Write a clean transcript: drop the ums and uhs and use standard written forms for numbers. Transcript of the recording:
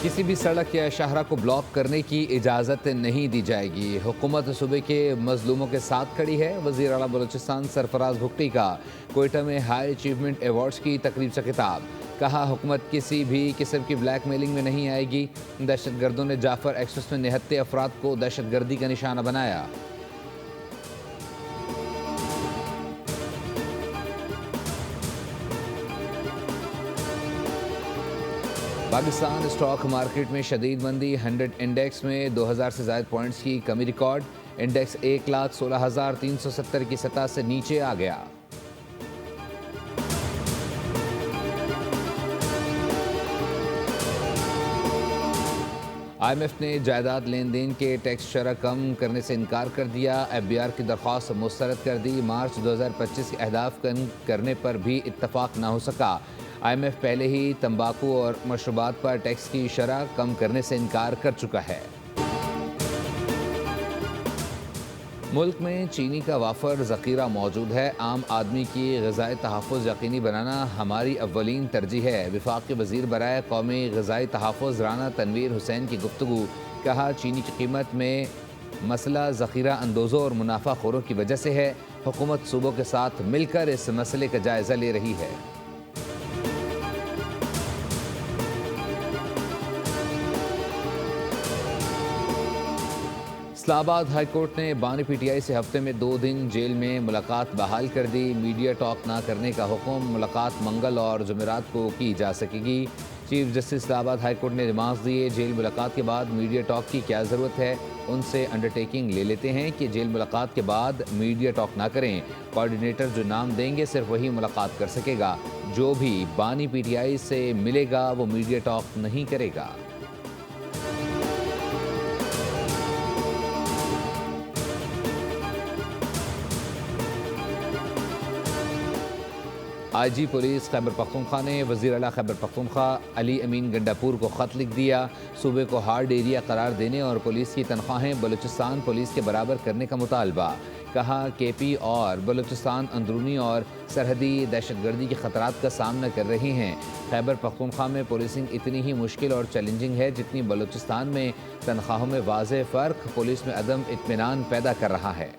किसी भी सड़क या शाहरा को ब्लॉक करने की इजाज़त नहीं दी जाएगी। हुकूमत सूबे के मजलूमों के साथ खड़ी है। वज़ीर आला बलूचिस्तान सरफराज भुट्टी का कोयटा में हाई अचीवमेंट अवार्ड्स की तकरीब से खिताब। कहा, हुकूमत किसी भी किस्म की ब्लैक मेलिंग में नहीं आएगी। दहशत गर्दों ने जाफर एक्सप्रेस में निहत्ते अफराद को दहशत गर्दी का निशाना बनाया। पाकिस्तान स्टॉक मार्केट में शदीद मंदी। 100 इंडेक्स में 2000 से ज़ायद पॉइंट्स की कमी रिकॉर्ड। इंडेक्स 1,16,370 की सतह से नीचे आ गया। IMF ने जायदाद लेन देन के टैक्स शरह कम करने से इनकार कर दिया। FBR की दरख्वास्त मुस्तरद कर दी। मार्च 2025 के अहदाफ कम करने पर भी इत्तफाक ना हो सका। IMF पहले ही तंबाकू और मशरूबात पर टैक्स की शरह कम करने से इनकार कर चुका है। मुल्क में चीनी का वाफर ज़ख़ीरा मौजूद है। आम आदमी की ग़िज़ाई तहफ़्फ़ुज़ यकीनी बनाना हमारी अव्वलीन तरजीह है। वफ़ाक़ी वज़ीर बराए क़ौमी ग़िज़ाई तहफ़्फ़ुज़ राना तनवीर हुसैन की गुफ्तगू। कहा, चीनी की कीमत में मसला ज़ख़ीरा अंदोज़ों और मुनाफ़ाखोरों की वजह से है। हुकूमत सूबों के साथ मिलकर इस मसले का जायज़ा ले रही है। इस्लामाबाद हाई कोर्ट ने बानी PTI से हफ्ते में 2 दिन जेल में मुलाकात बहाल कर दी। मीडिया टॉक ना करने का हुक्म। मुलाकात मंगल और जुमेरात को की जा सकेगी। Chief justice Islamabad high court ने रिमार्क्स दिए। जेल मुलाकात के बाद मीडिया टॉक की क्या ज़रूरत है। उनसे अंडरटेकिंग ले लेते हैं कि जेल मुलाकात के बाद मीडिया टॉक ना करें। कोऑर्डिनेटर जो नाम देंगे सिर्फ वही मुलाकात कर सकेगा। जो भी बानी PTI से मिलेगा वो मीडिया टॉक नहीं करेगा। IG पुलिस खैबर पख्तूनख्वा ने वज़ीर आला खैबर पख्तूनख्वा अली अमीन गंडापुर को ख़त लिख दिया। सूबे को हार्ड एरिया करार देने और पुलिस की तनख्वाहें बलूचिस्तान पुलिस के बराबर करने का मुतालबा। कहा, KP और बलूचिस्तान अंदरूनी और सरहदी दहशतगर्दी के ख़तरात का सामना कर रही हैं। खैबर पख्तूनख्वा में पुलिसिंग इतनी ही मुश्किल और चैलेंजिंग है जितनी बलूचिस्तान में। तनख्वाहों में वाज़ेह फ़र्क पुलिस में अदम इत्मीनान पैदा कर रहा है।